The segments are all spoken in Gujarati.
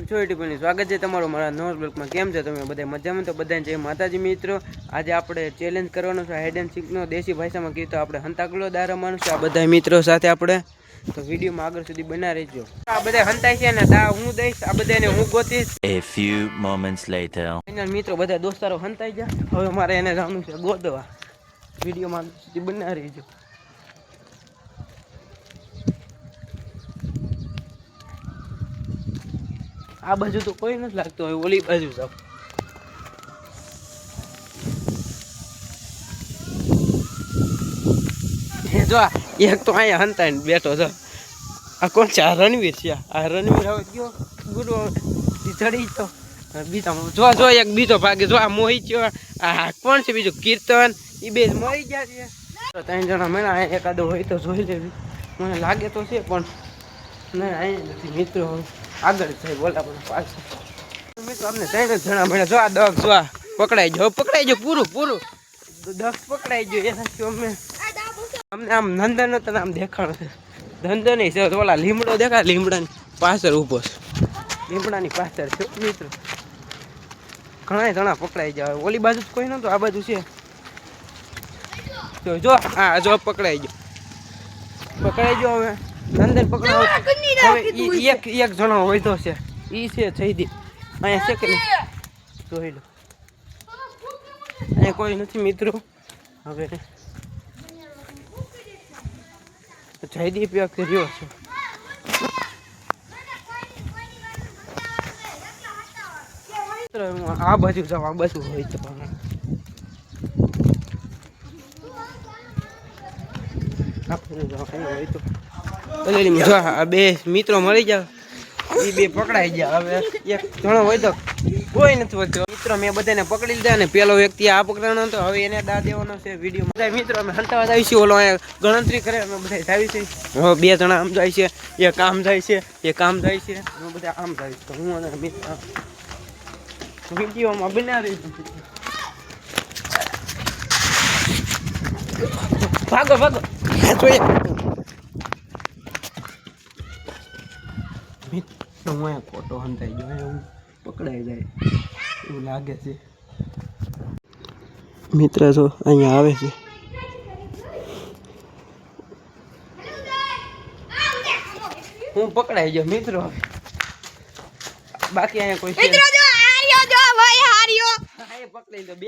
સ્વાગત છે તમારું મારા નવા બ્લોગમાં। કેમ છે તમે બધા મજામાં? તો બધાને જય માતાજી મિત્રો। આજે આપણે ચેલેન્જ કરવાનું છે હાઈડ એન્ડ સીકનો દેશી ભાષામાં કીધું તો આપણે હંતાકલો દાર રમવાનું છે આ બધા મિત્રો સાથે આપણે। તો વિડીયોમાં આગળ સુધી બના રહેજો। આ બધા હંતાય છે ને દા હું દઈશ, આ બધાને હું ગોતીશ। A few moments later final મિત્રો બધા દોસ્તારો હંતાઈ ગયા, હવે મારે એને જવાનું છે ગોતવા। વિડીયોમાં આગળ સુધી બના રહેજો। આ બાજુ તો કોઈ નથી લાગતું, હવે ઓલી બાજુ જાવ। જો એક તો અહીંયા હંતાઈને બેઠો છે, આ કોણ છે? આ રણવીર છે। આ રણવીર હવે કયો ગુરુ ચડી તો બીજા જો જો એક બીજો ભાગે જો આ મોહિત છે। આ કોણ છે બીજું? કીર્તન, એ બે મરી ગયા છે। ત્રણ જણા મળ્યા, એકાદો હોય તો જોઈ લેવી, મને લાગે તો છે પણ નહીં અહીંયા નથી મિત્રો। આગળ થાય બોલા પણ પાછળ મિત્રો અમને ત્રણ જણા મળ્યા। જો આ દક્ષ જો પકડાઈ ગયો, પકડાઈ ગયો, પૂરું પૂરું દક્ષ પકડાઈ ગયો। એનાથી અમને આમ નંદન તો આમ દેખાણો છે, ધંધન છે ઓલા લીમડો દેખાય, લીમડાની પાછળ ઊભો છે, લીમડાની પાછળ છે મિત્રો। ઘણા જણા પકડાઈ જાય, ઓલી બાજુ કોઈ નતો, આ બાજુ છે। જો હા જો પકડાઈ ગયો, પકડાઈ ગયો। હવે નંદન પકડાવ, હવે એક જણો હોય તો છે, ઈ છે જયદીપ। અહીંયા છે કે નહીં જોઈ લો, અહીંયા કોઈ નથી મિત્રો। હવે જયદીપ એક રહ્યો છે। આ બાજુ જાવ, આ બાજુ હોય તો બે મિત્રો મળી જાવ, એ બે પકડાઈ ગયા। હવે એક જણો હોય તો કોઈ નથી વધ્યો મિત્રો। મેં બધાને પકડી લીધા ને પેલો વ્યક્તિ આ પકડાનો હતો, હવે એને દા દેવાનો છે વિડીયો બધા મિત્રો। અમે હંતાવા આવી છીએ, ઓલો અહીંયા ગણતરી કરે અમે બધા આવી છે। હવે બે જણા આમ જાય છે, એક આમ જાય છે, એક આમ જાય છે, અમે બધા આમ જાય તો હું અને મિત્ર વિડીયોમાં બનાવી। ભાગો ભાગો મિત્રો, હું અહીંયા ખોટો હંતાઈ ગયો, એવું પકડાઈ જાય એવું લાગે છે મિત્ર। જો અહીંયા આવે છે, હું પકડાઈ ગયો મિત્રો। બાકી અહીંયા કોઈ છે? પકડી લીધો, બે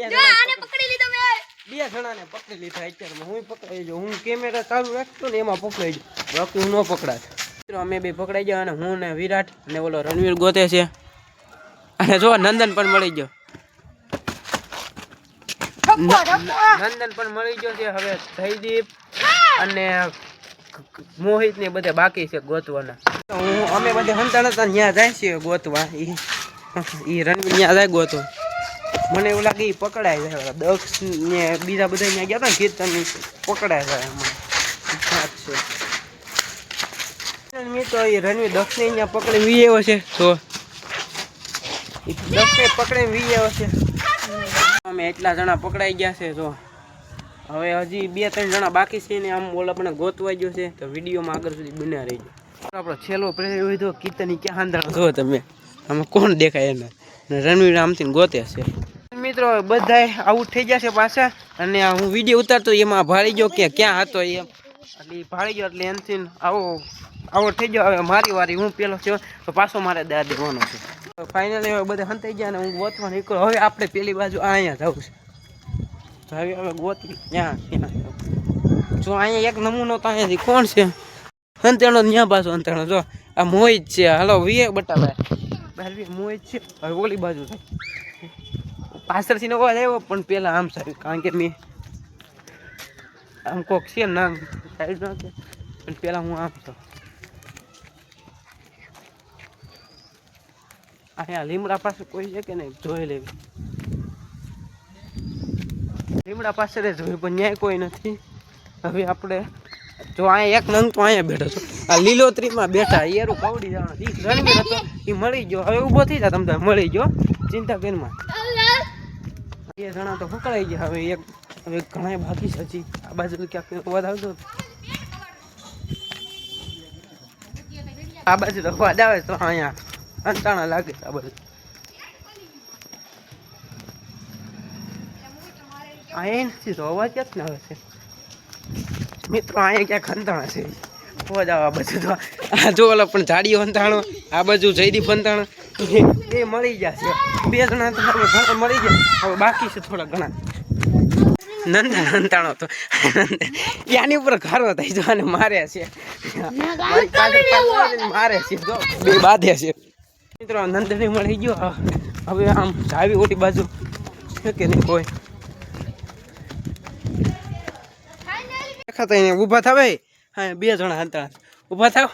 જણાને પકડી લીધા અત્યારમાં। હું પકડાઈ ગયો, હું કેમેરા ચાલુ રાખતો ને એમાં પકડાઈ ગયો, બાકી હું ન પકડાત મિત્રો। અમે બે પકડાઈ ગયા અને હું ને વિરાટ અને ઓલો રણવીર ગોતે છે। અને જો નંદન પણ મળી ગયો, નંદન પણ મળી ગયો છે। હવે જયદીપ અને મોહિત ને બધા બાકી છે ગોતવાના। અમે બધા હંતા હતા ત્યાં જાય છે ગોતવા, ઈ રણવીર ત્યાં જાય ગોતવા। મને એવું લાગે એ પકડાય જાય, દક્ષ ને બીજા બધા ત્યાં ગયા હતા ને કીર્તન પકડાય જાય મિત્રો। એ રણવીર દક્ષ ને અહીંયા પકડી વી આવ્યો છે, તો દક્ષને પકડી વી આવ્યો છે। અમે એટલા જણા પકડાઈ ગયા છે। જો હવે હજી બે ત્રણ જણા બાકી છે ને આમ ઓલા પણ ગોતવાઈ ગયો છે, તો વિડીયોમાં આગળ સુધી બન્યા રહીજો। આપણો છેલ્લો પ્રેમ હોય તો કીર્તન ક્યાં આંધળા જો તમે, આમાં કોણ દેખાય એને? રણવીર આમથી ગોતે છે મિત્રો। બધા આઉટ થઈ ગયા છે પાછા, અને હું વિડીયો ઉતારતો એમાં ભાળી ગયો કે ક્યાં હતો એમ, એટલે ભાળી ગયો એટલે એનથી આવો થઈ ગયો। હવે મારી વારી, હું પેલો છે તો પાછો મારે દા દેવાનો છે। ફાઇનલી હવે બધા હંતાઈ ગયા ને હું ગોતવા નીકળ્યો। હવે આપણે પેલી બાજુ અહીંયા જવું છે, હવે ગોતવી ત્યાં જો અહીંયા એક નમૂનો તો અહીંયાથી કોણ છે હંતાણો, ત્યાં પાછો હંતાણો જો આ મોહિત છે। હાલો વીએ બટાભાઈ બહાર મોહિત છે। હવે ઓલી બાજુ થાય, પાછળથી નો અવાજ આવ્યો પણ પેલા આમ સાહેબ, કારણ કે મેં આમ કોક છે ના સાઈડ ના પણ પેલા હું આમ તો અહીંયા લીમડા પાસે કોઈ છે કે નહીં જોઈ લેવી। લીમડા પાસે જોયું પણ ન્યાય કોઈ નથી। હવે આપણે જો અહીંયા એક નંગ તો અહીંયા બેઠો છો, આ લીલોતરીમાં બેઠા એરું કવડી જવાનો રણવીર હતો, એ મળી ગયો। હવે ઊભો થઈ જાય, તમે મળી ગયો, ચિંતા કરીમાં। બે જણા તો પકડાઈ ગયા, હવે એક હવે ઘણા બાકી છે હજી। આ બાજુ ક્યાંક અવાજ આવતો, આ બાજુ તો અવાજ આવે તો અહીંયા અંતાણા લાગે છે આ બધું. અહીંયા નથી તો અવાજ ક્યાંક ના આવે છે મિત્રો. અહીંયા ક્યાંક અંતાણા છે અવાજ આવે. આ બધું તો આ જો ઓલા પણ ઝાડીઓ અંતાણો, આ બાજુ જયદીપ અંતાણો એ મળી જશે. 2 જણા તો હવે ઘણા મળી ગયા, હવે બાકી છે થોડા ઘણા. નંદન અંતાણો તો યાની ઉપર ઘારો થઈ જો અને મારે છે, મારે છે જો 2 બાંધે છે મિત્રો. નંદને મળી ગયો. હવે આમ જાવી ઓટી બાજુ છે કે નહીં કોઈ દેખાતા એને ઊભા થાવ. હા 2 જણા હંતાણા ઊભા થાવ.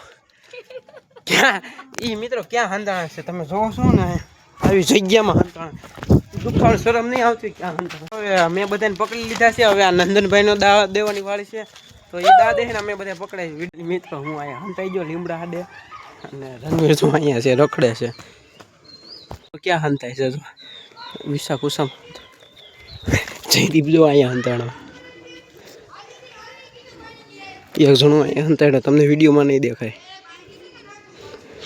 ક્યાં ઈ મિત્રો ક્યાં હંતાણા છે તમે જોવો છો ને આવી જગ્યામાં હંતાણા. દુખાણ શરમ નહીં આવતી ક્યાં હંતાણા. હવે મેં બધાને પકડી લીધા છે. હવે આ નંદનભાઈનો દા દેવાની વાળી છે તો એ દા દે ને અમે બધા પકડાય. મિત્રો હું અહીંયા હંતાઈ ગયો લીમડા હાડે અને રણવીર જો અહીંયા છે રખડે છે. ક્યાં હંતાય છે જો વિશા કુસમ જયદીપ જો અહીંયા હંતાણો. એક જણો અહીંયા હંતાડ્યો તમને વિડીયોમાં નહીં દેખાય.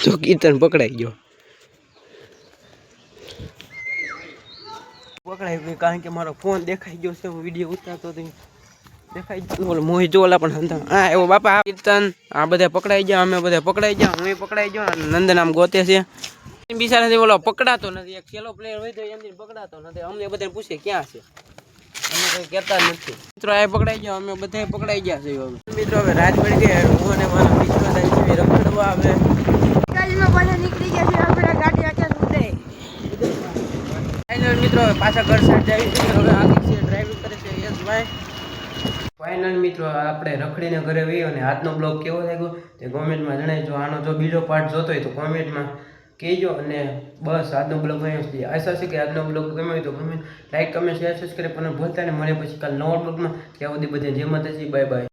તો કીર્તન પકડાઈ ગયો. પકડાઈ ગયો કારણ કે મારો ફોન દેખાઈ ગયો છે. હું વિડીયો ઉતારતો દેખાઈ ગયો. મોહિત જોવાલા પણ હંતા. હા એવો બાપા કીર્તન આ બધા પકડાઈ ગયા. અમે બધા પકડાઈ ગયા. હું પકડાઈ ગયો. નંદન આમ ગોતે છે બિચારાથી. ઓલો પકડાતો નથી. એક છેલ્લો પ્લેયર હોય તો એમ પકડાતો નથી. અમને બધાને પૂછે ક્યાં છે, અમે કઈ કહેતા નથી. મિત્રો આ પકડાઈ ગયા. અમે બધા પકડાઈ ગયા છે મિત્રો. હવે રાત પડી ગઈ. હું અને મારા મિત્રો રખડવા આવે ગાડીમાં પાછા નીકળી ગયા છે. આપણે ગાડી આખા ઉડે ફાઇનલ મિત્રો. પાછા ઘર સાઈડ આવી છે. હવે આગળ છે ડ્રાઇવિંગ કરે છે યશભાઈ. ફાઇનલ મિત્રો આપણે રખડીને ઘરે વહી અને આજનો બ્લોગ કેવો લાગ્યો તે કોમેન્ટમાં જણાવજો. આનો જો બીજો પાર્ટ જોતો હોય તો કોમેન્ટમાં કહેજો. અને બસ આજનો બ્લોગ ગમ્યો છે. આશા છે કે આજનો બ્લોગ ગમ્યો હોય તો લાઈક કમેન્ટ શેર સબસ્ક્રાઈબ કરવાનું ભૂલતા ને. મળે પછી કાલ નવા બ્લોગમાં. ત્યાં સુધી બધે જય માતાજી, બાય બાય.